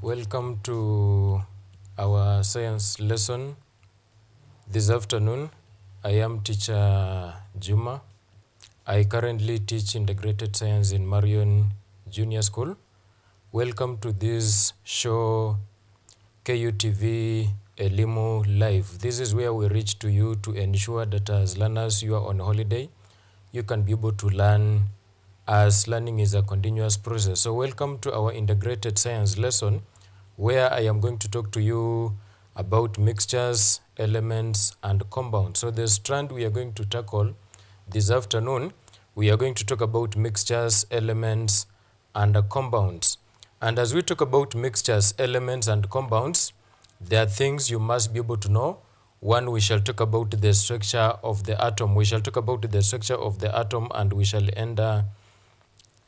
Welcome to our science lesson this afternoon. I am teacher Juma. I currently teach integrated science in Marion Junior School. Welcome to this show, KUTV Elimu Live. This is where we reach to you to ensure that as learners you are on holiday, you can be able to learn, as learning is a continuous process. So welcome to our integrated science lesson, where I am going to talk to you about mixtures, elements, and compounds. So the strand we are going to tackle this afternoon, we are going to talk about mixtures, elements, and compounds. And as we talk about mixtures, elements, and compounds, there are things you must be able to know. One, we shall talk about the structure of the atom. We shall talk about the structure of the atom, and we shall enter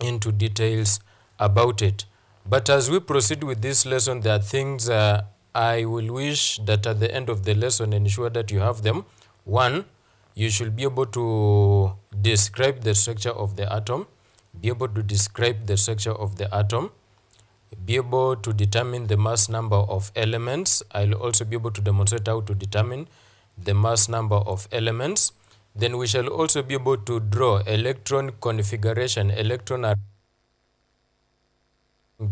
into details about it. But as we proceed with this lesson, there are things I will wish that at the end of the lesson ensure that you have them. One, you should be able to describe the structure of the atom, be able to describe the structure of the atom, be able to determine the mass number of elements. I'll also be able to demonstrate how to determine the mass number of elements. Then we shall also be able to draw electron configuration, electron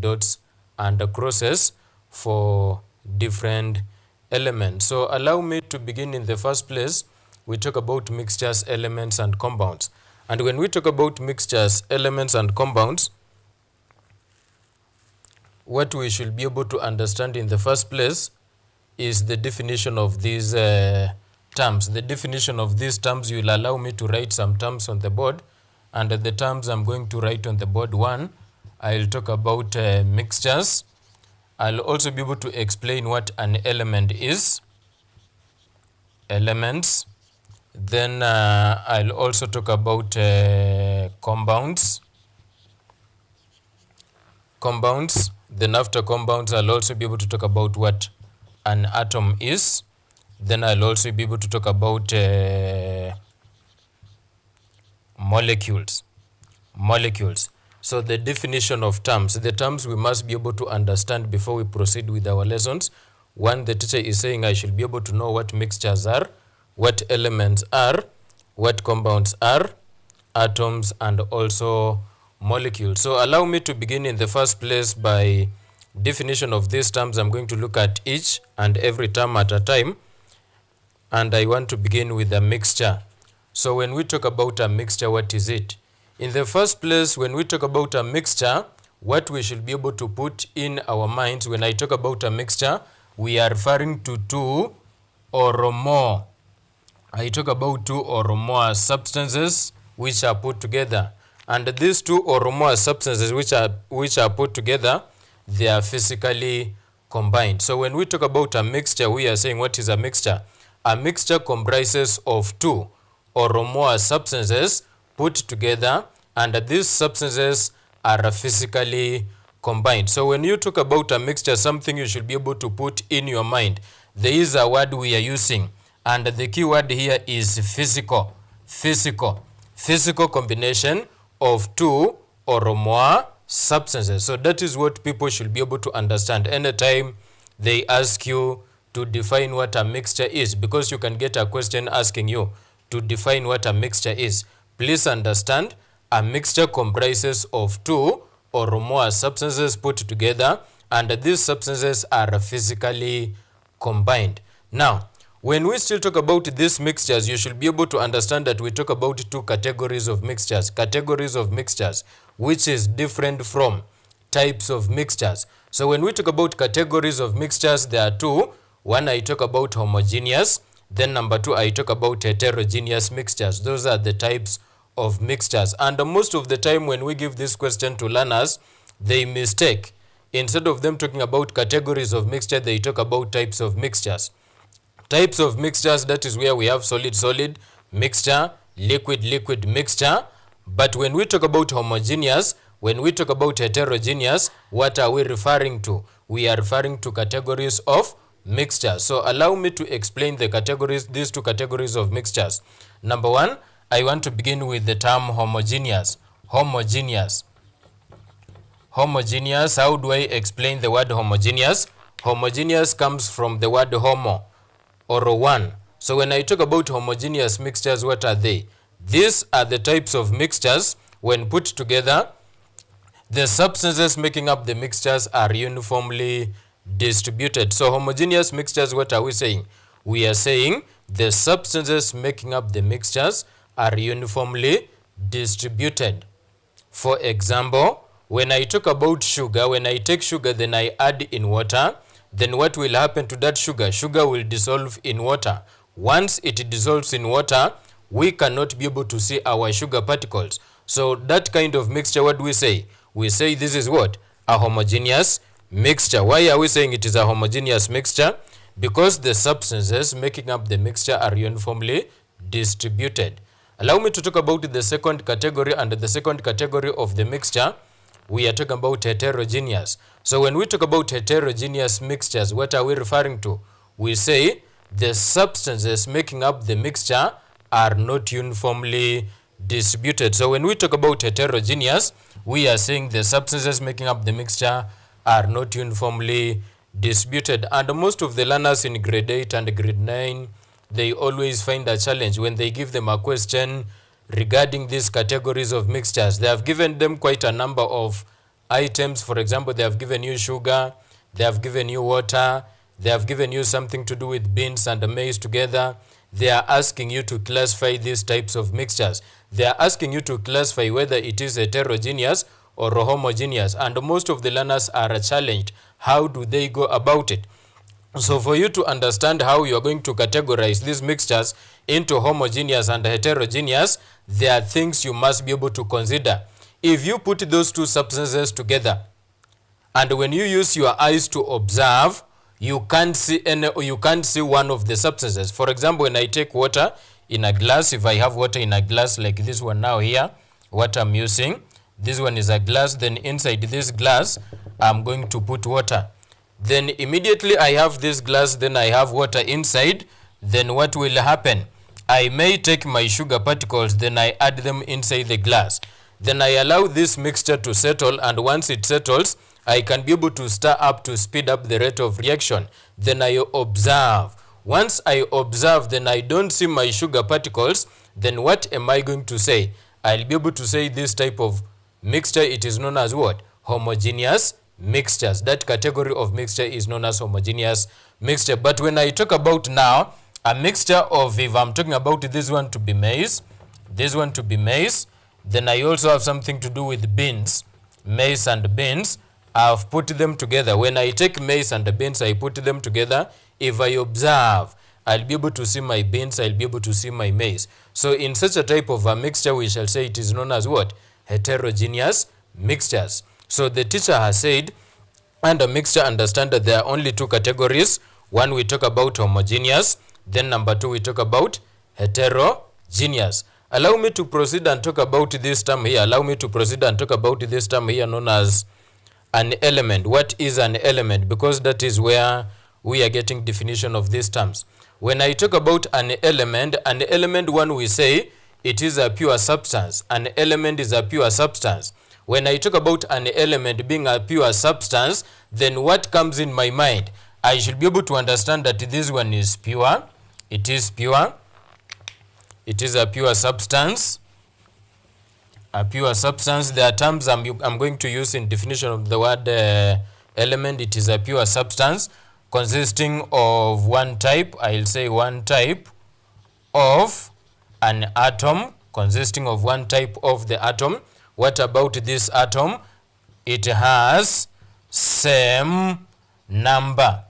dots and crosses for different elements. So allow me to begin. In the first place, we talk about mixtures, elements, and compounds. And when we talk about mixtures, elements, and compounds, what we should be able to understand in the first place is the definition of these terms. The definition of these terms will allow me to write some terms on the board. And the terms I'm going to write on the board: one, I'll talk about mixtures. I'll also be able to explain what an element is, elements. Then I'll also talk about compounds. Then after compounds, I'll also be able to talk about what an atom is. Then I'll also be able to talk about molecules. So the definition of terms, the terms we must be able to understand before we proceed with our lessons. One, the teacher is saying I should be able to know what mixtures are, what elements are, what compounds are, atoms, and also molecules. So allow me to begin in the first place by definition of these terms. I'm going to look at each and every term at a time, and I want to begin with a mixture. So when we talk about a mixture, what is it? In the first place, when we talk about a mixture, what we should be able to put in our minds when I talk about a mixture, we are referring to two or more. I talk about two or more substances which are put together. And these two or more substances which are put together, they are physically combined. So when we talk about a mixture, we are saying what is a mixture? A mixture comprises of two or more substances put together, and these substances are physically combined. So when you talk about a mixture, something you should be able to put in your mind. There is a word we are using, and the key word here is physical. Physical combination of two or more substances. So that is what people should be able to understand anytime they ask you to define what a mixture is, because you can get a question asking you to define what a mixture is. Please understand, a mixture comprises of two or more substances put together, and these substances are physically combined. Now, when we still talk about these mixtures, you should be able to understand that we talk about two categories of mixtures. Categories of mixtures, which is different from types of mixtures. So when we talk about categories of mixtures, there are two. One, I talk about homogeneous. Then number two, I talk about heterogeneous mixtures. Those are the types of mixtures. And most of the time when we give this question to learners, they mistake. Instead of them talking about categories of mixture, they talk about types of mixtures. Types of mixtures, that is where we have solid mixture, liquid mixture. But when we talk about homogeneous, when we talk about heterogeneous, what are we referring to? We are referring to categories of mixtures. So allow me to explain the categories, these two categories of mixtures. Number one, I want to begin with the term homogeneous. Homogeneous Homogeneous. How do I explain the word homogeneous? Homogeneous comes from the word homo or one. So when I talk about homogeneous mixtures, what are they? These are the types of mixtures when put together, the substances making up the mixtures are uniformly distributed. So homogeneous mixtures, what are we saying? We are saying the substances making up the mixtures are uniformly distributed. For example, when I talk about sugar, when I take sugar, then I add in water, then what will happen to that sugar? Sugar will dissolve in water. Once it dissolves in water, we cannot be able to see our sugar particles. So that kind of mixture, what do we say? We say this is what? A homogeneous mixture. Why are we saying it is a homogeneous mixture? Because the substances making up the mixture are uniformly distributed. Allow me to talk about the second category. Under the second category of the mixture, we are talking about heterogeneous. So when we talk about heterogeneous mixtures, what are we referring to? We say the substances making up the mixture are not uniformly distributed. So when we talk about heterogeneous, we are saying the substances making up the mixture are not uniformly distributed. And most of the learners in grade 8 and grade 9, they always find a challenge when they give them a question regarding these categories of mixtures. They have given them quite a number of items. For example, they have given you sugar, they have given you water, they have given you something to do with beans and maize together. They are asking you to classify these types of mixtures. They are asking you to classify whether it is heterogeneous or homogeneous, and most of the learners are challenged. How do they go about it? So for you to understand how you are going to categorize these mixtures into homogeneous and heterogeneous, there are things you must be able to consider. If you put those two substances together, and when you use your eyes to observe, you can't see any, or you can't see one of the substances. For example, when I take water in a glass, if I have water in a glass like this one now here, what I'm using, this one is a glass, then inside this glass, I'm going to put water. Then immediately I have this glass, then I have water inside, then what will happen? I may take my sugar particles, then I add them inside the glass. Then I allow this mixture to settle, and once it settles, I can be able to stir up to speed up the rate of reaction. Then I observe. Once I observe, then I don't see my sugar particles, then what am I going to say? I'll be able to say this type of mixture, it is known as what? Homogeneous mixtures. That category of mixture is known as homogeneous mixture. But when I talk about now a mixture of, if I'm talking about this one to be maize, this one to be maize, then I also have something to do with beans, maize and beans. I've put them together. When I take maize and the beans, I put them together. If I observe, I'll be able to see my beans, I'll be able to see my maize. So in such a type of a mixture, we shall say it is known as what? Heterogeneous mixtures. So the teacher has said, under mixture, understand that there are only two categories. One, we talk about homogeneous. Then number two, we talk about heterogeneous. Allow me to proceed and talk about this term here. Allow me to proceed and talk about this term here known as an element. What is an element? Because that is where we are getting definition of these terms. When I talk about an element, one we say it is a pure substance. An element is a pure substance. When I talk about an element being a pure substance, then what comes in my mind? I should be able to understand that this one is pure. It is pure. It is a pure substance. A pure substance. There are terms I'm going to use in definition of the word element. It is a pure substance consisting of one type. I'll say one type of an atom, consisting of one type of the atom. What about this atom? It has same number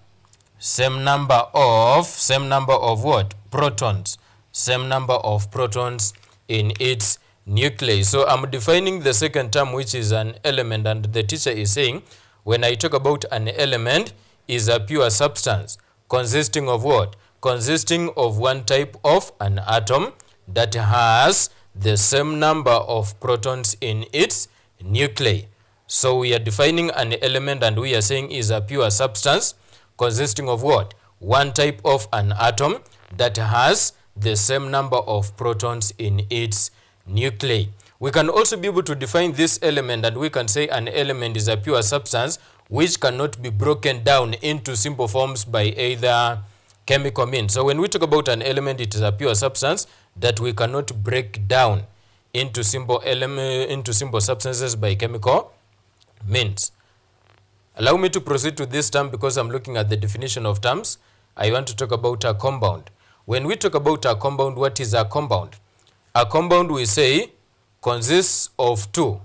of what? Protons. Same number of protons in its nuclei. So I'm defining the second term, which is an element, and the teacher is saying when I talk about an element is a pure substance consisting of what? Consisting of one type of an atom that has the same number of protons in its nuclei. So we are defining an element and we are saying is a pure substance consisting of what? One type of an atom that has the same number of protons in its nuclei. We can also be able to define this element, and we can say an element is a pure substance which cannot be broken down into simple forms by either chemical means. So when we talk about an element, it is a pure substance that we cannot break down into simple substances by chemical means. Allow me to proceed to this term because I'm looking at the definition of terms. I want to talk about a compound. When we talk about a compound, what is a compound? A compound, we say, consists of two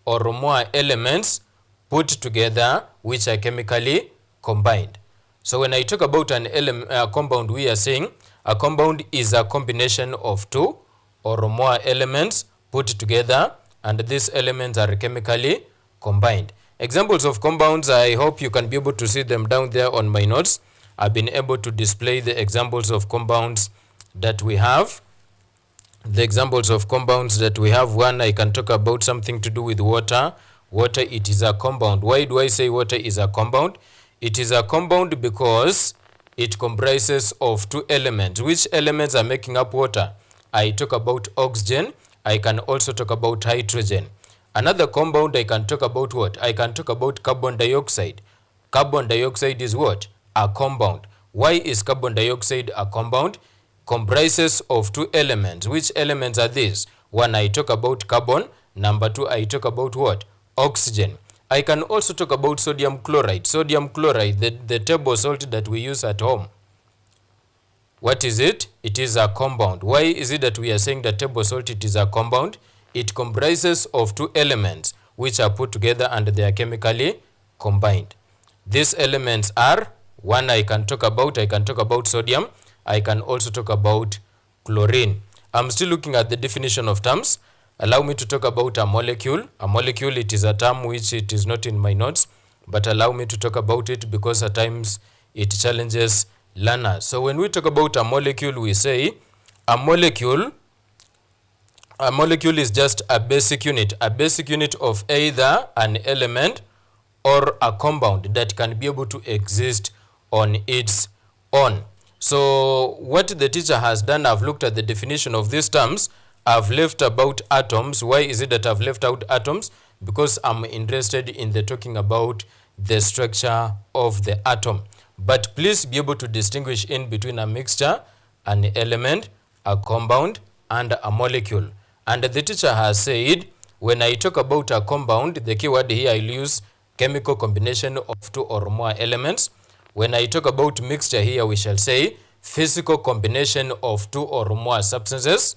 or more elements put together which are chemically combined. So when I talk about a compound, we are saying a compound is a combination of two or more elements put together, and these elements are chemically combined. Examples of compounds, I hope you can be able to see them down there on my notes. I've been able to display the examples of compounds that we have. The examples of compounds that we have, one, I can talk about something to do with water. Water, it is a compound. Why do I say water is a compound? It is a compound because it comprises of two elements. Which elements are making up water? I talk about oxygen. I can also talk about hydrogen. Another compound, I can talk about what? I can talk about carbon dioxide. Carbon dioxide is what? A compound. Why is carbon dioxide a compound? Comprises of two elements. Which elements are these? One, I talk about carbon. Number two, I talk about what? Oxygen. I can also talk about sodium chloride. Sodium chloride, the table salt that we use at home. What is it? It is a compound. Why is it that we are saying that table salt, it is a compound? It comprises of two elements which are put together and they are chemically combined. These elements are, one, I can talk about sodium. I can also talk about chlorine. I'm still looking at the definition of terms. Allow me to talk about a molecule. A molecule, it is a term which it is not in my notes, but allow me to talk about it because at times it challenges learners. So when we talk about a molecule, we say a molecule is just a basic unit of either an element or a compound that can be able to exist on its own. So what the teacher has done, I've looked at the definition of these terms. I've left out atoms. Why is it that I've left out atoms? Because I'm interested in the talking about the structure of the atom. But please be able to distinguish in between a mixture, an element, a compound, and a molecule. And the teacher has said, when I talk about a compound, the key word here I'll use chemical combination of two or more elements. When I talk about mixture here, we shall say physical combination of two or more substances.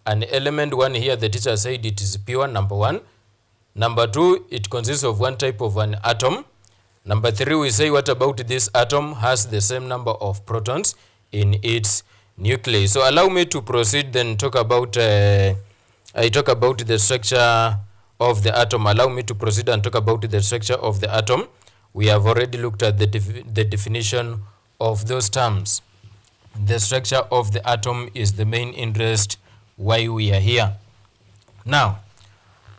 An element, one here, the teacher said it is pure, number one. Number two, it consists of one type of an atom. Number three, we say what about this atom has the same number of protons in its nucleus. So allow me to proceed then talk about, I talk about the structure of the atom. Allow me to proceed and talk about the structure of the atom. We have already looked at the definition of those terms. The structure of the atom is the main interest why we are here. Now,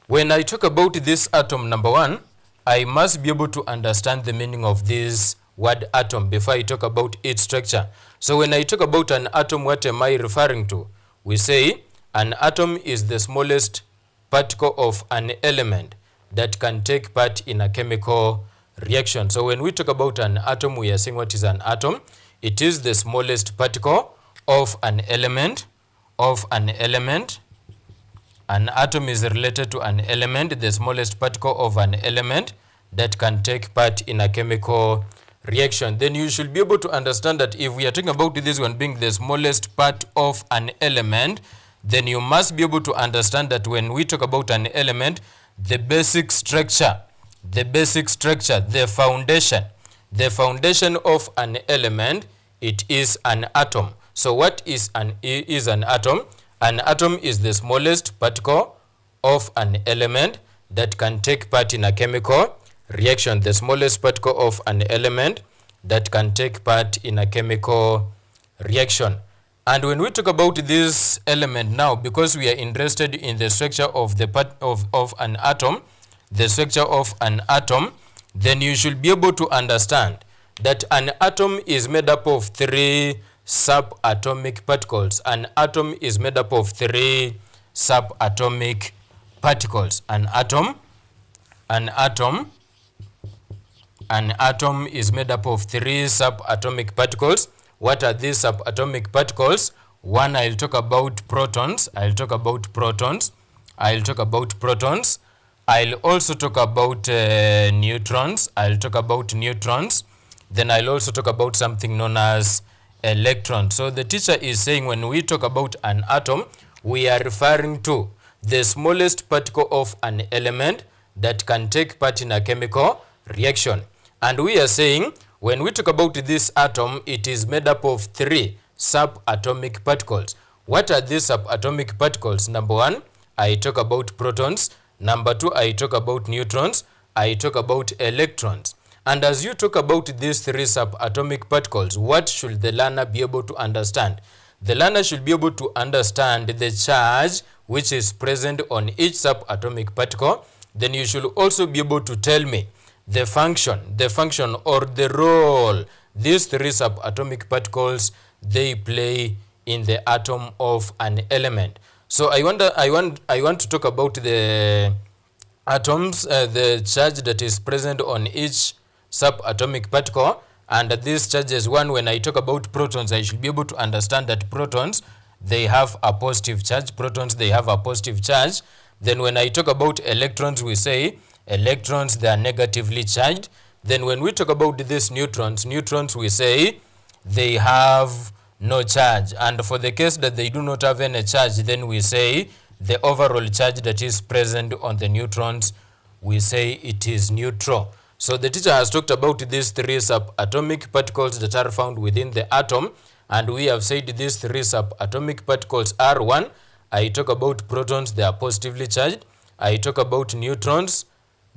when I talk about this atom, number one, I must be able to understand the meaning of this word atom before I talk about its structure. So when I talk about an atom, what am I referring to? We say an atom is the smallest particle of an element that can take part in a chemical reaction. So when we talk about an atom, we are saying what is an atom? It is the smallest particle of an element. An atom is related to an element, the smallest particle of an element that can take part in a chemical reaction. Then you should be able to understand that if we are talking about this one being the smallest part of an element, then you must be able to understand that when we talk about an element, the basic structure, the foundation of an element, it is an atom. So what is an atom? An atom is the smallest particle of an element that can take part in a chemical reaction. The smallest particle of an element that can take part in a chemical reaction. And when we talk about this element now, because we are interested in the structure of the part of an atom, the structure of an atom, then you should be able to understand that an atom is made up of three subatomic particles. An atom is made up of three subatomic particles. An atom is made up of 3 subatomic particles. What are these subatomic particles? One, I'll talk about protons. I'll also talk about neutrons. Then I'll also talk about something known as electrons. So the teacher is saying when we talk about an atom, we are referring to the smallest particle of an element that can take part in a chemical reaction. And we are saying when we talk about this atom, it is made up of 3 subatomic particles. What are these subatomic particles? Number 1, I talk about protons. Number 2, I talk about neutrons. I talk about electrons. And as you talk about these 3 subatomic particles, what should the learner be able to understand? The learner should be able to understand the charge which is present on each subatomic particle. Then you should also be able to tell me the function or the role these 3 subatomic particles they play in the atom of an element. So I want to talk about the atoms, the charge that is present on each subatomic particle, and these charges. One, when I talk about protons, I should be able to understand that protons, they have a positive charge. Then when I talk about electrons, we say electrons, they are negatively charged. Then when we talk about these neutrons, we say they have no charge. And for the case that they do not have any charge, then we say the overall charge that is present on the neutrons, we say it is neutral. So the teacher has talked about these 3 subatomic particles that are found within the atom, and we have said these 3 subatomic particles are: 1, I talk about protons, they are positively charged. I talk about neutrons,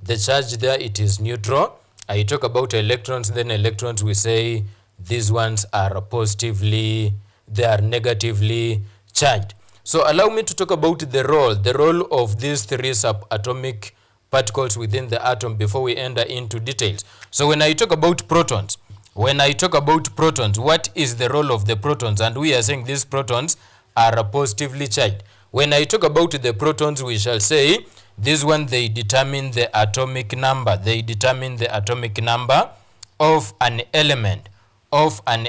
the charge there, it is neutral. I talk about electrons, then electrons, we say these ones are positively, they are negatively charged. So allow me to talk about the role of these 3 subatomic particles within the atom before we enter into details. So when I talk about protons, what is the role of the protons? And we are saying these protons are positively charged. When I talk about the protons, we shall say this one, they determine the atomic number. Of an element, of an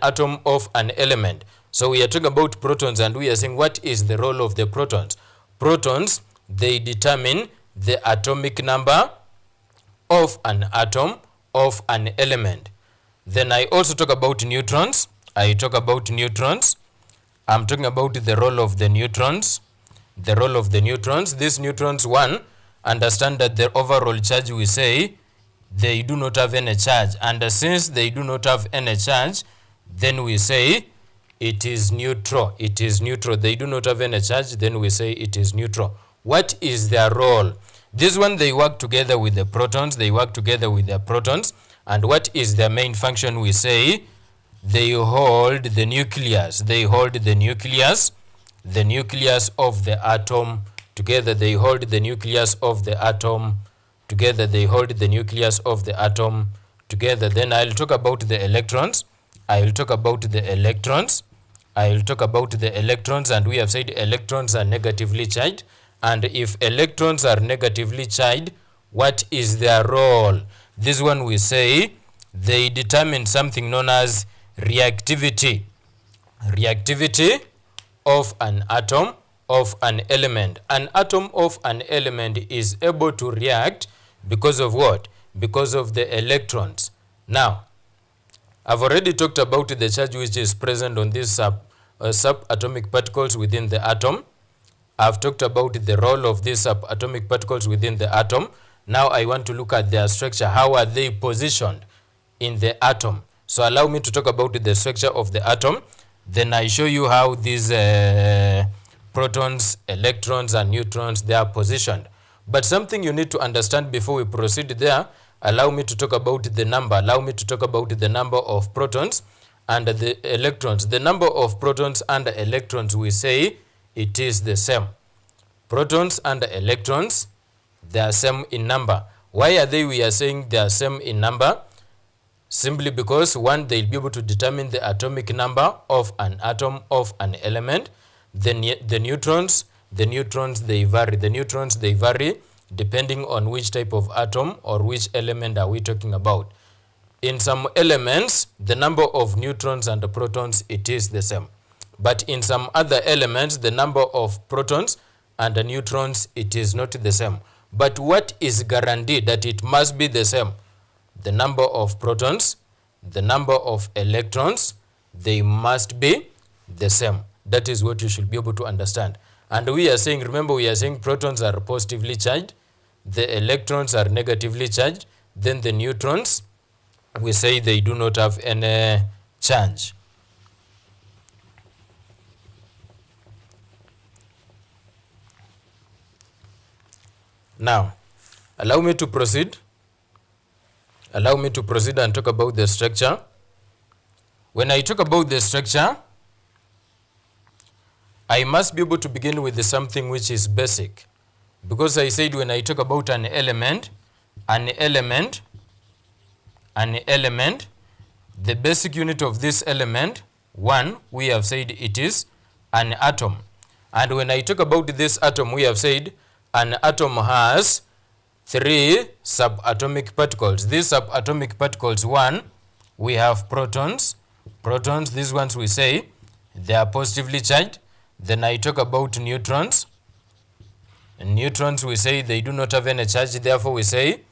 atom, of an element. So we are talking about protons, and we are saying what is the role of the protons? Protons, they determine the atomic number of an atom, of an element. Then I also talk about neutrons. I'm talking about the role of the neutrons. These neutrons, 1, understand that the overall charge, we say they do not have any charge. And since they do not have any charge, then we say it is neutral. They do not have any charge, then we say it is neutral. What is their role? This one, they work together with the protons. And what is their main function? We say they hold the nucleus. The nucleus of the atom together. Then I'll talk about the electrons. And we have said electrons are negatively charged. And if electrons are negatively charged, what is their role? This one, we say they determine something known as reactivity of an atom, of an element. An atom of an element is able to react because of what? Because of the electrons. Now, I've already talked about the charge which is present on these subatomic particles within the atom. I've talked about the role of these subatomic particles within the atom. Now I want to look at their structure. How are they positioned in the atom? So allow me to talk about the structure of the atom. Then I show you how these protons, electrons, and neutrons, they are positioned. But something you need to understand before we proceed there, allow me to talk about the number. The number of protons and the electrons. The number of protons and electrons, we say it is the same. Protons and electrons, they are same in number. Why are they? We are saying they are same in number simply because, 1, they'll be able to determine the atomic number of an atom, of an element. The neutrons, The neutrons, they vary. The neutrons, they vary depending on which type of atom or which element are we talking about. In some elements, the number of neutrons and protons, it is the same. But in some other elements, the number of protons and the neutrons, it is not the same. But what is guaranteed that it must be the same? The number of protons, the number of electrons, they must be the same. That is what you should be able to understand. And we are saying, remember, we are saying protons are positively charged, the electrons are negatively charged, then the neutrons, we say they do not have any charge. Now, allow me to proceed. Allow me to proceed and talk about the structure. When I talk about the structure, I must be able to begin with something which is basic. Because I said when I talk about an element, the basic unit of this element, one, we have said it is an atom. And when I talk about this atom, we have said an atom has 3 subatomic particles. These subatomic particles, one, we have protons. Protons, these ones we say they are positively charged. Then I talk about neutrons. Neutrons, we say they do not have any charge, therefore we say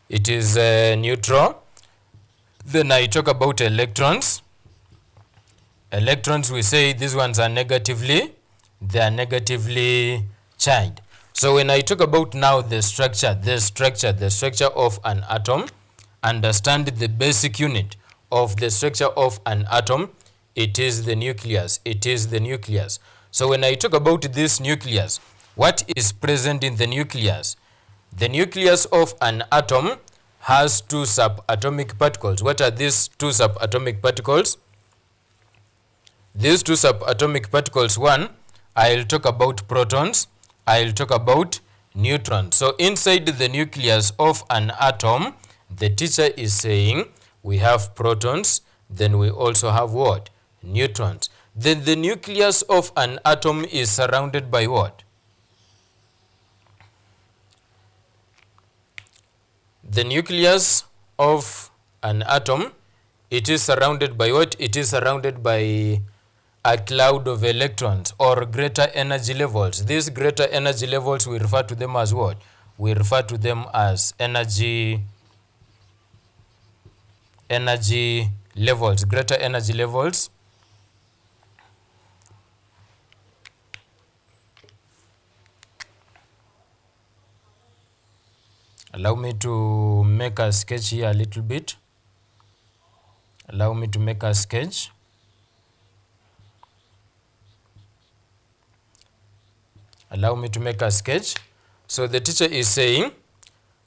it is neutral. Then I talk about electrons. Electrons, we say these ones are negatively charged. So when I talk about now the structure of an atom, understand the basic unit of the structure of an atom, it is the nucleus. It is the nucleus. So when I talk about this nucleus, what is present in the nucleus? The nucleus of an atom has 2 subatomic particles. What are these 2 subatomic particles? These 2 subatomic particles, one, I'll talk about protons, I'll talk about neutrons. So inside the nucleus of an atom, the teacher is saying we have protons, then we also have what? Neutrons. Then the nucleus of an atom is surrounded by what? The nucleus of an atom, it is surrounded by what? It is surrounded by a cloud of electrons or greater energy levels. These greater energy levels, we refer to them as what? We refer to them as energy levels, greater energy levels. Allow me to make a sketch here a little bit. Allow me to make a sketch. Allow me to make a sketch. So the teacher is saying,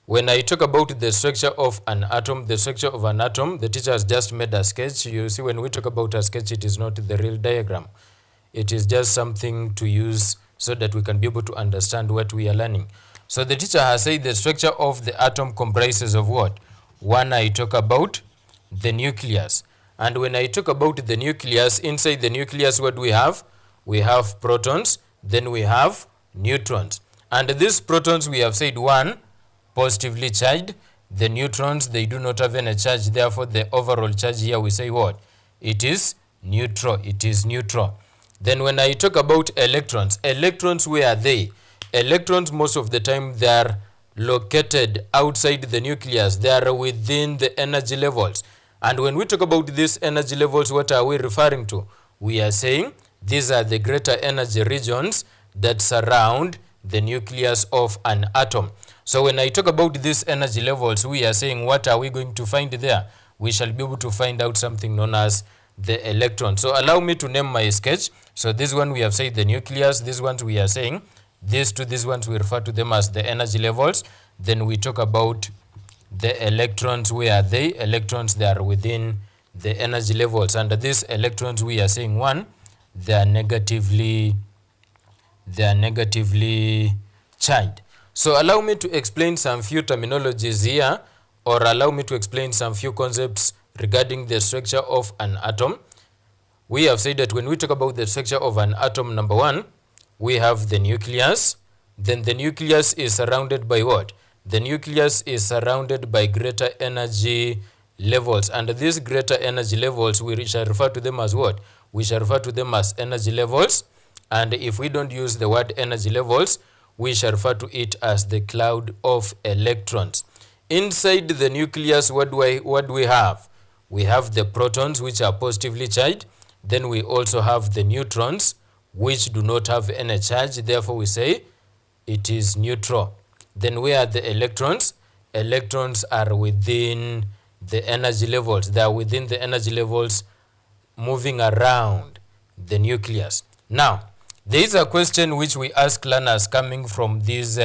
when I talk about the structure of an atom, the teacher has just made a sketch. You see, when we talk about a sketch, it is not the real diagram. It is just something to use so that we can be able to understand what we are learning. So the teacher has said the structure of the atom comprises of what? One, I talk about the nucleus. And when I talk about the nucleus, inside the nucleus, what we have? We have protons, then we have neutrons. And these protons, we have said, one, positively charged. The neutrons, they do not have any charge. Therefore, the overall charge here, we say what? It is neutral. It is neutral. Then when I talk about electrons, where are they? Electrons, most of the time, they are located outside the nucleus. They are within the energy levels. And when we talk about these energy levels, what are we referring to? We are saying these are the greater energy regions that surround the nucleus of an atom. So when I talk about these energy levels, we are saying what are we going to find there? We shall be able to find out something known as the electron. So allow me to name my sketch. So this one we have said the nucleus. These ones we are saying these ones we refer to them as the energy levels. Then we talk about the electrons. Where are they? Electrons, they are within the energy levels. And these electrons, we are saying one, they are negatively charged. So allow me to explain some few terminologies here, or allow me to explain some few concepts regarding the structure of an atom. We have said that when we talk about the structure of an atom, number one, we have the nucleus. Then the nucleus is surrounded by what? The nucleus is surrounded by greater energy levels, and these greater energy levels we shall refer to them as what? We shall refer to them as energy levels, and if we don't use the word energy levels, we shall refer to it as the cloud of electrons. Inside the nucleus, what do we have? We have the protons, which are positively charged. Then we also have the neutrons, which do not have any charge, therefore we say it is neutral. Then where are the electrons? Electrons are within the energy levels. They are within the energy levels, moving around the nucleus. Now, there is a question which we ask learners coming from this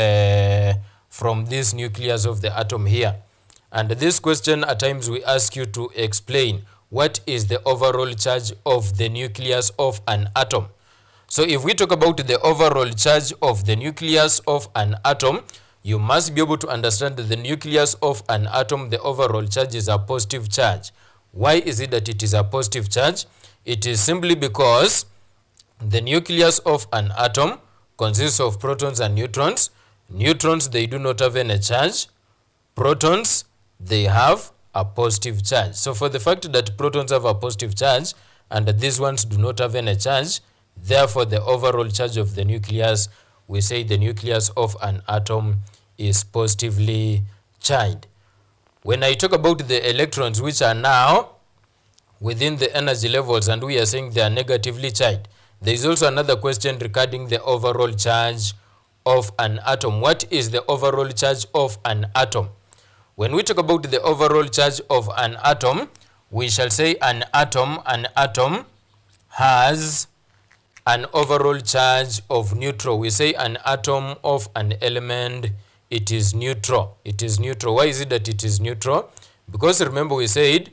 nucleus of the atom here. And this question, at times we ask you to explain what is the overall charge of the nucleus of an atom. So if we talk about the overall charge of the nucleus of an atom, you must be able to understand that the nucleus of an atom, the overall charge is a positive charge. Why is it that it is a positive charge? It is simply because the nucleus of an atom consists of protons and neutrons. Neutrons, they do not have any charge. Protons, they have a positive charge. So for the fact that protons have a positive charge and these ones do not have any charge, therefore the overall charge of the nucleus, we say the nucleus of an atom is positively charged. When I talk about the electrons, which are now within the energy levels, and we are saying they are negatively charged, there is also another question regarding the overall charge of an atom. What is the overall charge of an atom? When we talk about the overall charge of an atom, we shall say an atom has an overall charge of neutral. We say an atom of an element, it is neutral. It is neutral. Why is it that it is neutral? Because remember we said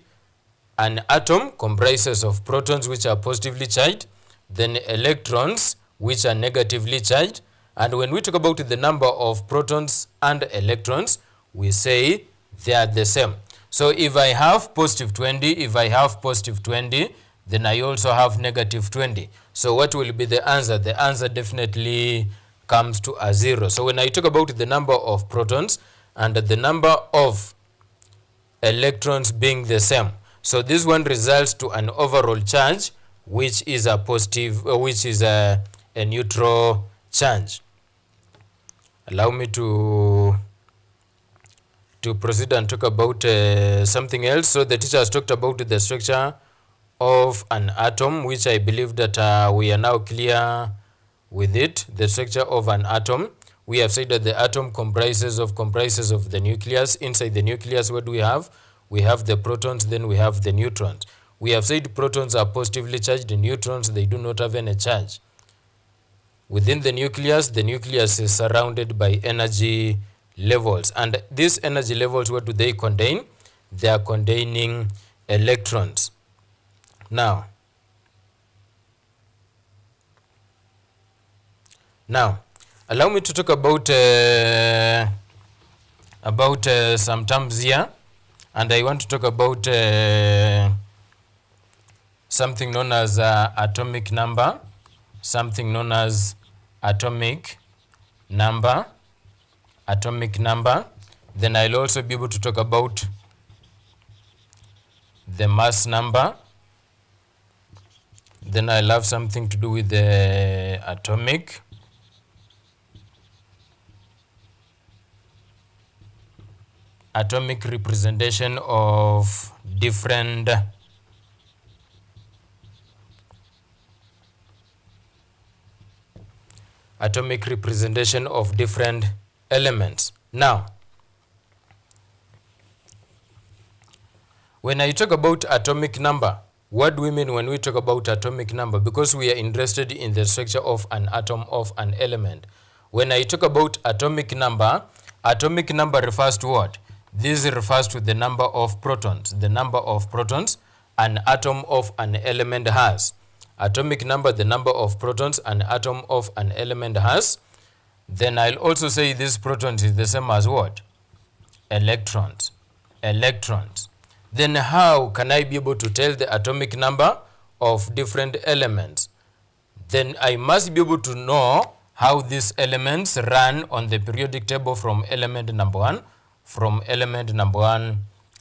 an atom comprises of protons, which are positively charged, then electrons, which are negatively charged. And when we talk about the number of protons and electrons, we say they are the same. So if I have positive 20, then I also have negative 20. So what will be the answer? The answer definitely comes to a 0. So when I talk about the number of protons and the number of electrons being the same, so this one results to an overall charge which is a positive, which is a neutral charge. Allow me to proceed and talk about something else. So the teacher has talked about the structure of an atom, which I believe that we are now clear with it. The structure of an atom, we have said that the atom comprises of the nucleus. Inside the nucleus, what do we have? We have the protons, then we have the neutrons. We have said protons are positively charged, the neutrons, they do not have any charge. Within the nucleus is surrounded by energy levels, and these energy levels, what do they contain? They are containing electrons. Now allow me to talk about some terms here, and I want to talk about something known as atomic number, Then I'll also be able to talk about the mass number. Then I'll have something to do with the atomic representation of different elements. Now, when I talk about atomic number, what do we mean when we talk about atomic number? Because we are interested in the structure of an atom, of an element. When I talk about atomic number refers to what? This refers to the number of protons. The number of protons an atom of an element has. Atomic number, the number of protons an atom of an element has. Then I'll also say this protons is the same as what? Electrons. Then how can I be able to tell the atomic number of different elements? then I must be able to know how these elements run on the periodic table from element number 1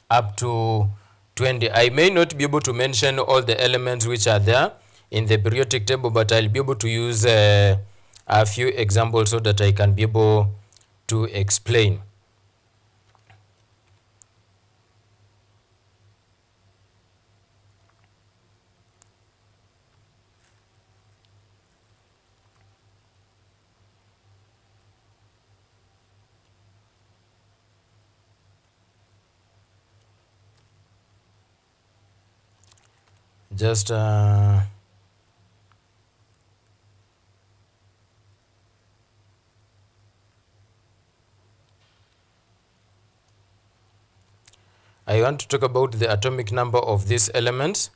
up to 20. I may not be able to mention all the elements which are there in the periodic table, but I'll be able to use a few examples so that I can be able to explain. Just I want to talk about the atomic number of these elements,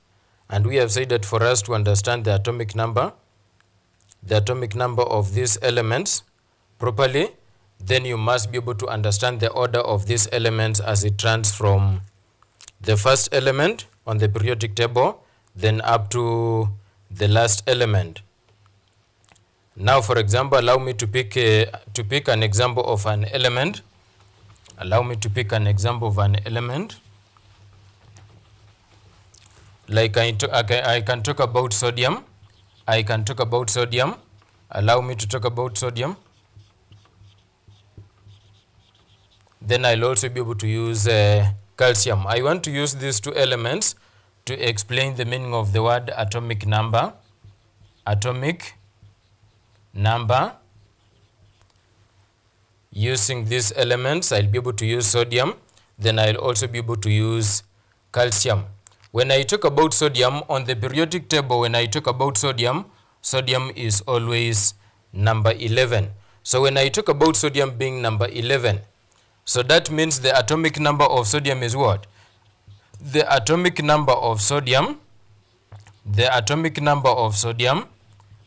and we have said that for us to understand the atomic number of these elements properly, then you must be able to understand the order of these elements as it runs from the first element on the periodic table then up to the last element. Now, for example, allow me to pick an example of an element. Like I can talk about sodium. Allow me to talk about sodium. Then I'll also be able to use calcium. I want to use these two elements to explain the meaning of the word atomic number. Using these elements, I'll be able to use sodium. Then I'll also be able to use calcium. When I talk about sodium on the periodic table, sodium is always number 11. So when I talk about sodium being number 11, so that means the atomic number of sodium is what? The atomic number of sodium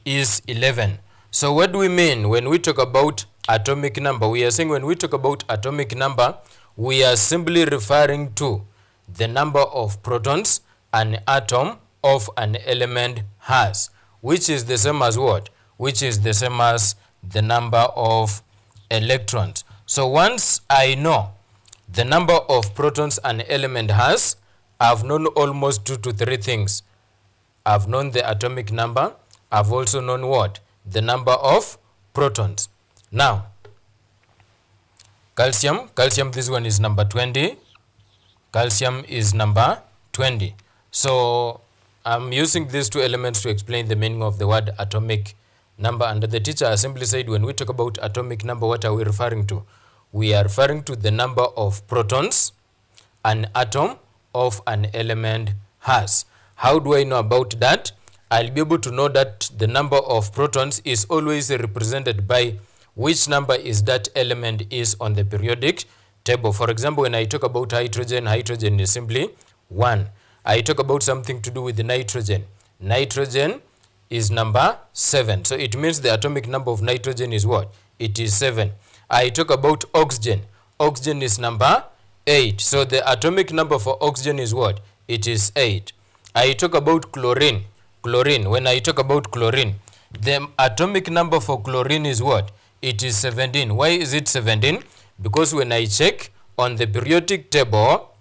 is 11. So what do we mean when we talk about atomic number? We are saying when we talk about atomic number, we are simply referring to the number of protons an atom of an element has, which is the same as what? Which is the same as the number of electrons. So once I know the number of protons an element has, I've known almost 2 to 3 things. I've known the atomic number. I've also known what? The number of protons. Now, calcium, this one is number 20. Calcium is number 20. So I'm using these two elements to explain the meaning of the word atomic number. And the teacher simply said when we talk about atomic number, what are we referring to? We are referring to the number of protons an atom of an element has. How do I know about that? I'll be able to know that the number of protons is always represented by which number is that element is on the periodic table. For example, when I talk about hydrogen is simply 1. I talk about something to do with nitrogen. Nitrogen is number 7. So it means the atomic number of nitrogen is what? It is 7. I talk about oxygen. Oxygen is number 8. So the atomic number for oxygen is what? It is 8. I talk about chlorine. When I talk about chlorine, the atomic number for chlorine is what? It is 17. Why is it 17? Because when I check on the periodic table,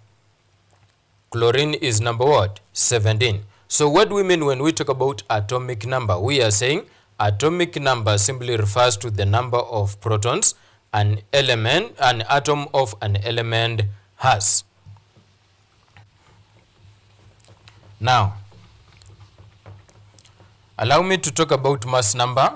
chlorine is number what? 17. So what do we mean when we talk about atomic number? We are saying atomic number simply refers to the number of protons an atom of an element has. Now, allow me to talk about mass number.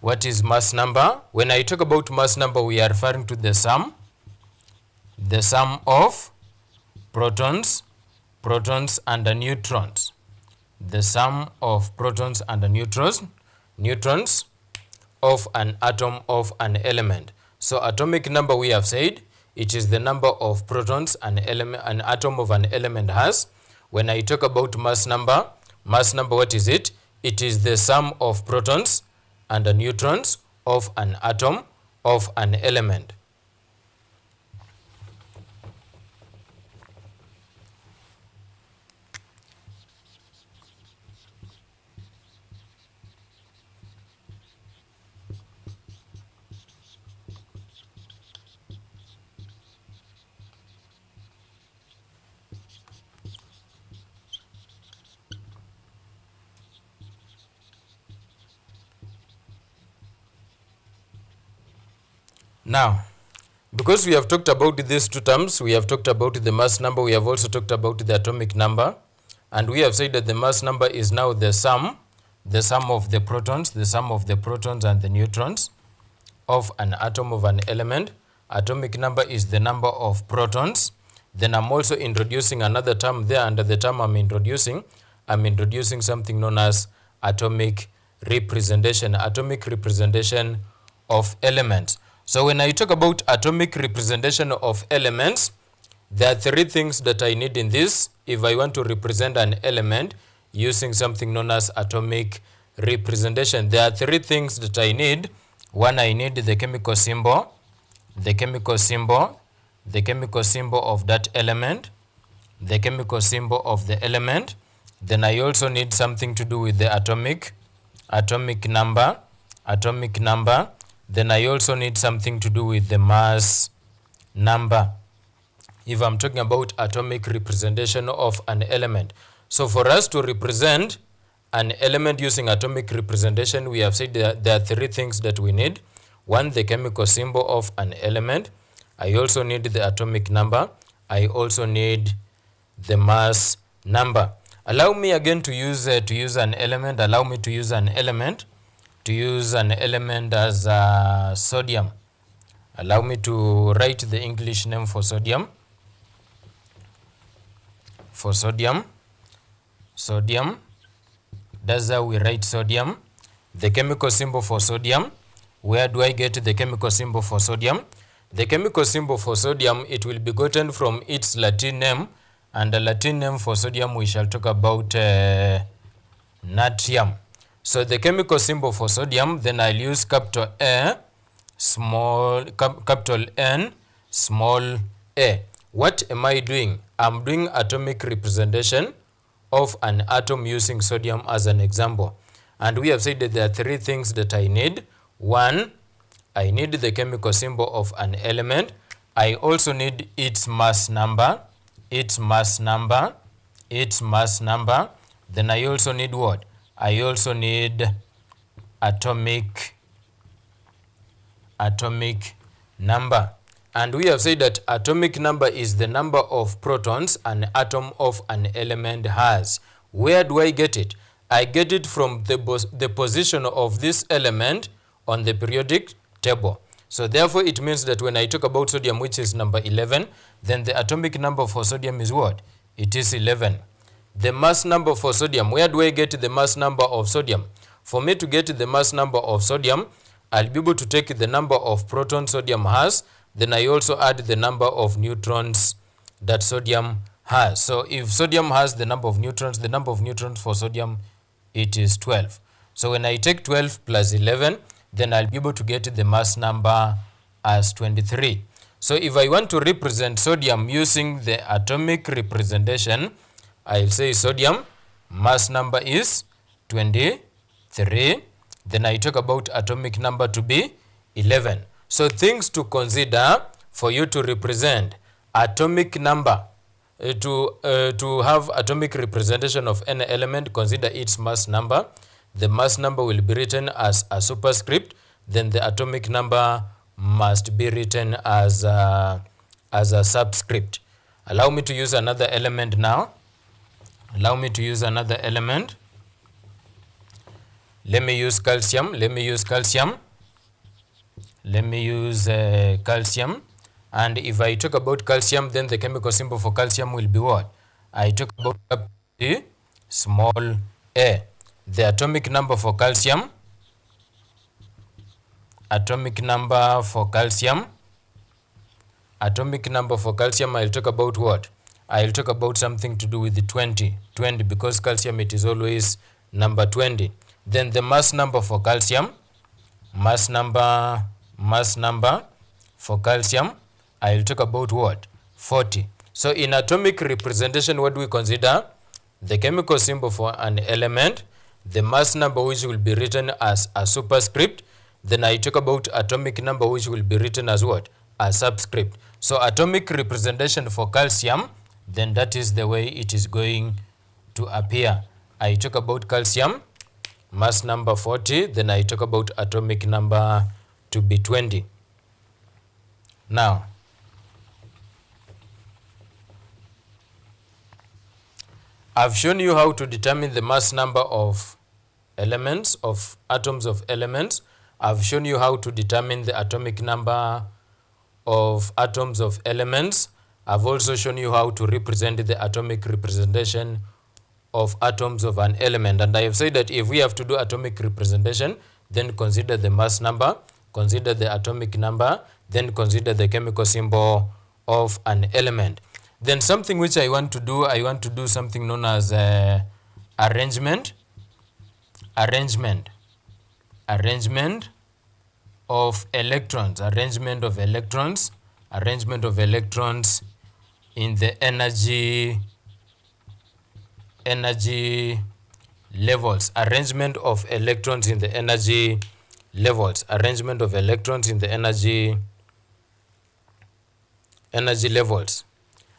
What is mass number? When I talk about mass number, we are referring to the sum of protons and the neutrons. The sum of protons and the neutrons of an atom of an element. So atomic number, we have said it is the number of protons an atom of an element has. When I talk about mass number, what is it? It is the sum of protons and the neutrons of an atom of an element. Now, because we have talked about these two terms, we have talked about the mass number, we have also talked about the atomic number, and we have said that the mass number is now the sum of the protons, and the neutrons of an atom of an element. Atomic number is the number of protons. Then I'm also introducing another term there. Under the term I'm introducing something known as atomic representation of elements. So when I talk about atomic representation of elements, there are three things that I need in this if I want to represent an element using something known as atomic representation. There are three things that I need. One, I need the chemical symbol of that element, the chemical symbol of the element. Then I also need something to do with the atomic number. Then I also need something to do with the mass number if I'm talking about atomic representation of an element. So for us to represent an element using atomic representation, we have said that there are three things that we need. One, the chemical symbol of an element. I also need the atomic number. I also need the mass number. Allow me again to use an element. Allow me to use an element. As sodium. Allow me to write the English name for sodium. Sodium. That's how we write sodium. The chemical symbol for sodium. Where do I get the chemical symbol for sodium? The chemical symbol for sodium, it will be gotten from its Latin name, and the Latin name for sodium we shall talk about natrium. So the chemical symbol for sodium, then I'll use capital N, small a. What am I doing? I'm doing atomic representation of an atom using sodium as an example. And we have said that there are three things that I need. One, I need the chemical symbol of an element. I also need its mass number. Then I also need what? I also need atomic number. And we have said that atomic number is the number of protons an atom of an element has. Where do I get it? I get it from the position of this element on the periodic table. So therefore it means that when I talk about sodium, which is number 11, then the atomic number for sodium is what? It is 11. The mass number for sodium, where do I get the mass number of sodium? For me to get the mass number of sodium, I'll be able to take the number of protons sodium has, then I also add the number of neutrons that sodium has. So if sodium has the number of neutrons for sodium, it is 12. So when I take 12 plus 11, then I'll be able to get the mass number as 23. So if I want to represent sodium using the atomic representation, I'll say sodium mass number is 23. Then I talk about atomic number to be 11. So things to consider for you to represent atomic number, to have atomic representation of any element, consider its mass number. The mass number will be written as a superscript. Then the atomic number must be written as a subscript. Allow me to use another element now. Let me use calcium. Calcium. And if I talk about calcium, then the chemical symbol for calcium will be what? I talk about capital small a. The atomic number for calcium. Atomic number for calcium, I'll talk about what? I'll talk about something to do with the 20, because calcium, it is always number 20. Then the mass number for calcium, mass number for calcium, I'll talk about what? 40. So in atomic representation, what do we consider? The chemical symbol for an element, the mass number, which will be written as a superscript. Then I talk about atomic number, which will be written as what? A subscript. So atomic representation for calcium, then that is the way it is going to appear. I talk about calcium, mass number 40, then I talk about atomic number to be 20. Now, I've shown you how to determine the mass number of elements, of atoms of elements. I've shown you how to determine the atomic number of atoms of elements. I've also shown you how to represent the atomic representation of atoms of an element. And I have said that if we have to do atomic representation, then consider the mass number, consider the atomic number, then consider the chemical symbol of an element. Then something which I want to do something known as arrangement of electrons, arrangement of electrons in the energy levels, arrangement of electrons in the energy levels, arrangement of electrons in the energy levels,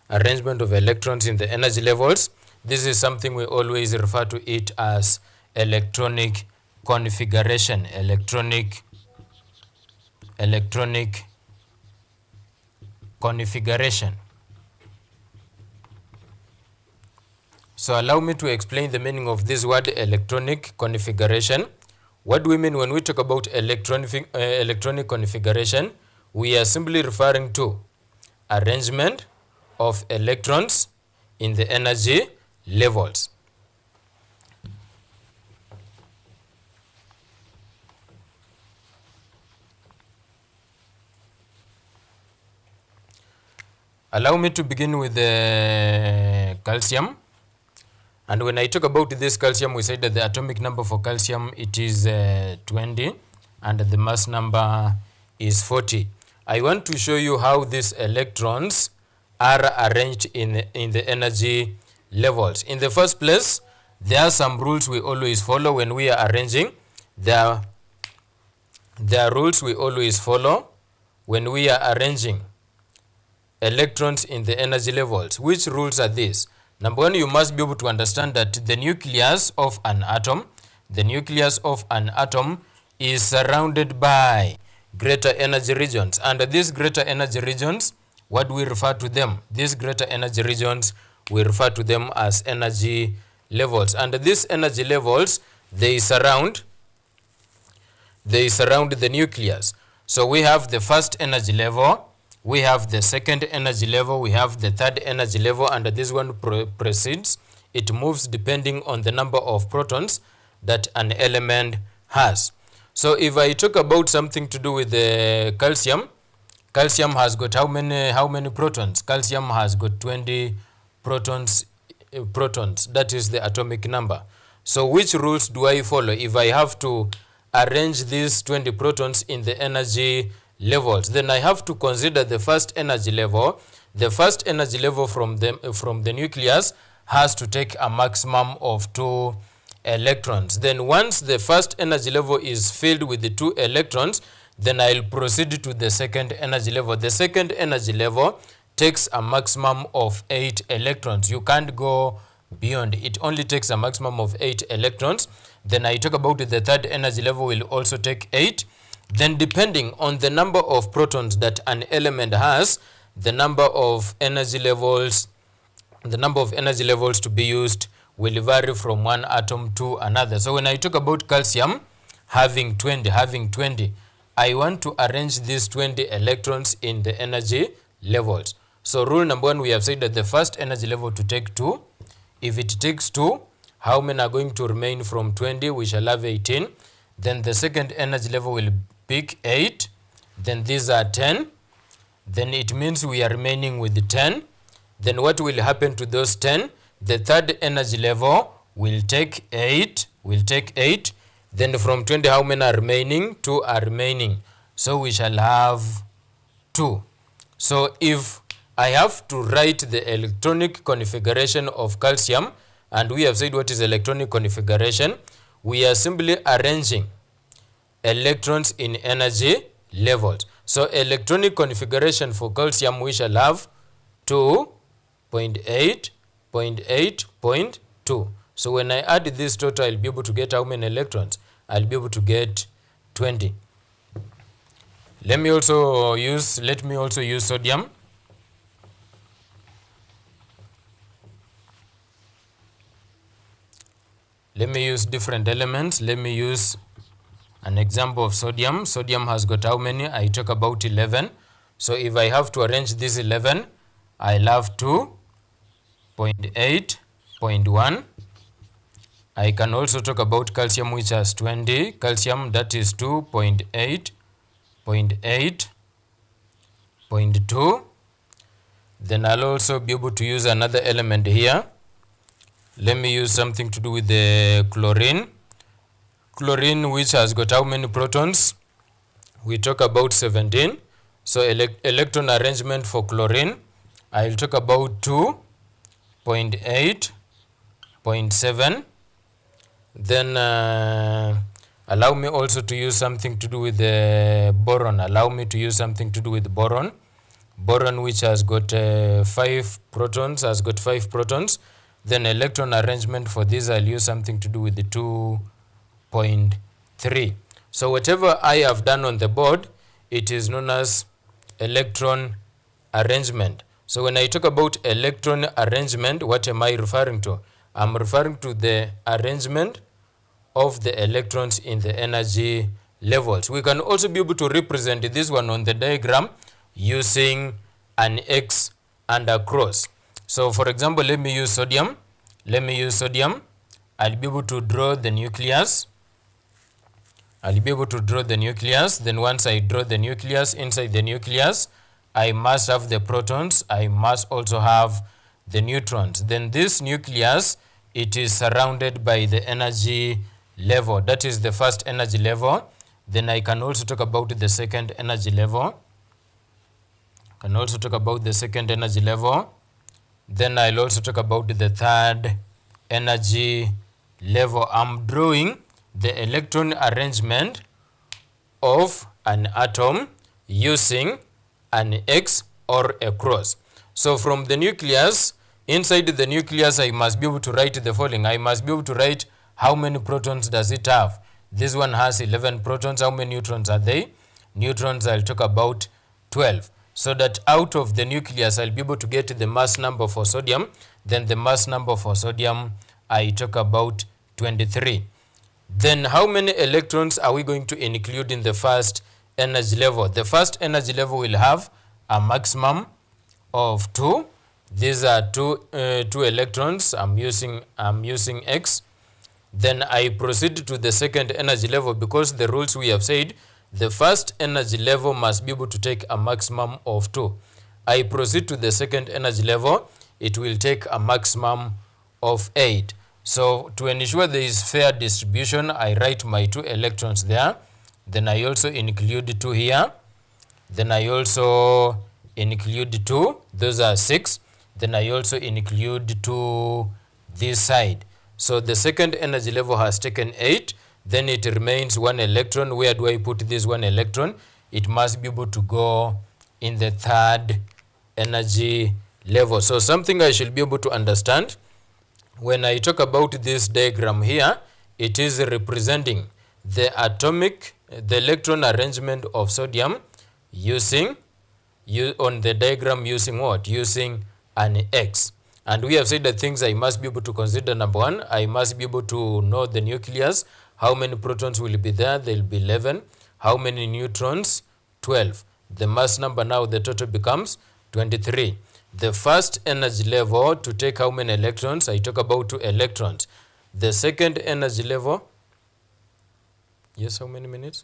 arrangement of electrons in the energy levels. This is something we always refer to it as electronic configuration, electronic configuration. So allow me to explain the meaning of this word electronic configuration. What do we mean when we talk about electronic configuration? We are simply referring to arrangement of electrons in the energy levels. Allow me to begin with the calcium. And when I talk about this calcium, we said that the atomic number for calcium, it is 20, and the mass number is 40. I want to show you how these electrons are arranged in the energy levels. In the first place, there are some rules we always follow when we are arranging. There are rules we always follow when we are arranging electrons in the energy levels. Which rules are these? Number one, you must be able to understand that the nucleus of an atom is surrounded by greater energy regions. And these greater energy regions, what do we refer to them? These greater energy regions, we refer to them as energy levels. And these energy levels, they surround the nucleus. So we have the first energy level, we have the second energy level, we have the third energy level, and this one proceeds. It moves depending on the number of protons that an element has. So if I talk about something to do with the calcium has got how many protons? Calcium has got 20 protons. That is the atomic number. So which rules do I follow if I have to arrange these 20 protons in the energy levels? Then I have to consider the first energy level. The first energy level from the nucleus has to take a maximum of 2 electrons. Then once the first energy level is filled with the 2 electrons, then I'll proceed to the second energy level. The second energy level takes a maximum of 8 electrons. You can't go beyond. It only takes a maximum of 8 electrons. Then I talk about the third energy level will also take 8. Then depending on the number of protons that an element has, the number of energy levels to be used will vary from one atom to another. So when I talk about calcium having 20, I want to arrange these 20 electrons in the energy levels. So rule number one, we have said that the first energy level to take 2. If it takes 2, how many are going to remain from 20? We shall have 18. Then the second energy level will pick 8. Then these are 10. Then it means we are remaining with 10. Then what will happen to those 10? The third energy level will take 8. Then from 20, how many are remaining? 2 are remaining. So we shall have 2. So if I have to write the electronic configuration of calcium, and we have said what is electronic configuration, we are simply arranging electrons in energy levels. So electronic configuration for calcium, we shall have 2.8.8.2. So when I add this total, I'll be able to get how many electrons? I'll be able to get 20. Let me also use sodium. Let me use different elements. Let me use an example of sodium. Sodium has got how many? I talk about 11. So if I have to arrange this 11, I'll have 2.8.1. I can also talk about calcium, which has 20. Calcium, that is 2.8.8.2. Then I'll also be able to use another element here. Let me use something to do with the chlorine. Chlorine, which has got how many protons? We talk about 17. So electron arrangement for chlorine, I'll talk about 2.8.7. Then allow me also to use something to do with the boron. Allow me to use something to do with boron. Boron, which has got 5 protons, Then electron arrangement for this, I'll use something to do with the 2.3. So whatever I have done on the board, it is known as electron arrangement. So when I talk about electron arrangement, what am I referring to? I'm referring to the arrangement of the electrons in the energy levels. We can also be able to represent this one on the diagram using an X and a cross. So for example, let me use sodium. I'll be able to draw the nucleus. Then once I draw the nucleus, inside the nucleus, I must have the protons. I must also have the neutrons. Then this nucleus, it is surrounded by the energy level. That is the first energy level. Then I can also talk about the second energy level. Then I'll also talk about the third energy level. I'm drawing the electron arrangement of an atom using an X or a cross. So from the nucleus, inside the nucleus, I must be able to write the following. I must be able to write how many protons does it have. This one has 11 protons. How many neutrons are they? Neutrons, I'll talk about 12. So that out of the nucleus, I'll be able to get the mass number for sodium. Then the mass number for sodium, I talk about 23. Then how many electrons are we going to include in the first energy level? The first energy level will have a maximum of 2. These are two electrons. I'm using X. Then I proceed to the second energy level, because the rules we have said the first energy level must be able to take a maximum of 2. I proceed to the second energy level. It will take a maximum of 8. So to ensure there is fair distribution, I write my 2 electrons there. Then I also include 2 here. Then I also include 2. Those are 6. Then I also include 2 this side. So the second energy level has taken 8. Then it remains 1 electron. Where do I put this 1 electron? It must be able to go in the third energy level. So something I should be able to understand, when I talk about this diagram here, it is representing the electron arrangement of sodium on the diagram using what? Using an X. And we have said the things I must be able to consider. Number 1, I must be able to know the nucleus. How many protons will be there? There will be 11. How many neutrons? 12. The mass number now, the total becomes 23. The first energy level to take how many electrons? I talk about 2 electrons. The second energy level, yes, how many minutes?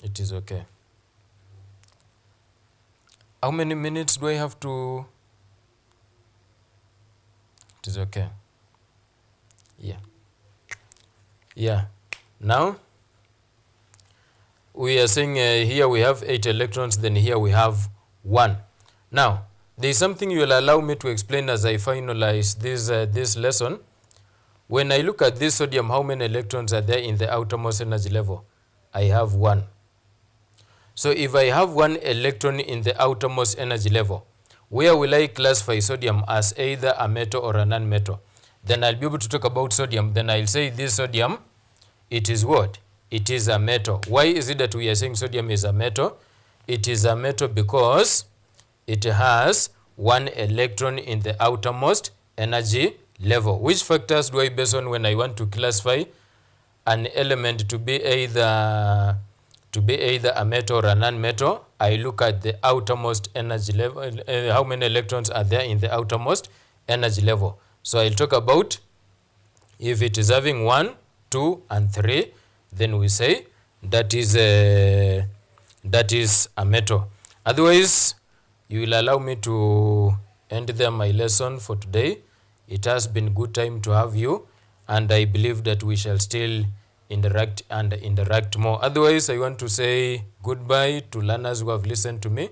It is okay. How many minutes do I have to? It is okay. Yeah. Now, we are saying here we have 8 electrons, then here we have 1. Now, there is something you will allow me to explain as I finalize this lesson. When I look at this sodium, how many electrons are there in the outermost energy level? I have 1. So if I have 1 electron in the outermost energy level, where will I classify sodium as either a metal or a non-metal? Then I'll be able to talk about sodium. Then I'll say this sodium, it is what? It is a metal. Why is it that we are saying sodium is a metal? It is a metal because it has one electron in the outermost energy level. Which factors do I base on when I want to classify an element to be either a metal or a non-metal? I look at the outermost energy level, how many electrons are there in the outermost energy level. So I'll talk about if it is having 1, 2, and 3, then we say that is a metal. Otherwise, you will allow me to end there my lesson for today. It has been good time to have you, and I believe that we shall still interact more. Otherwise, I want to say goodbye to learners who have listened to me,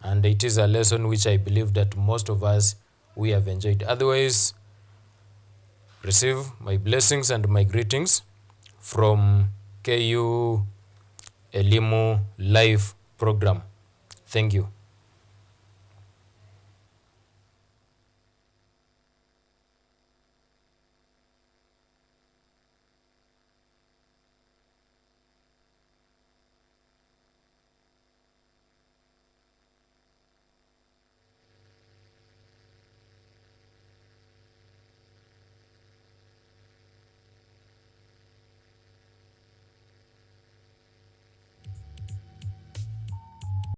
and it is a lesson which I believe that most of us we have enjoyed. Otherwise, receive my blessings and my greetings from KU Elimu live program. Thank you.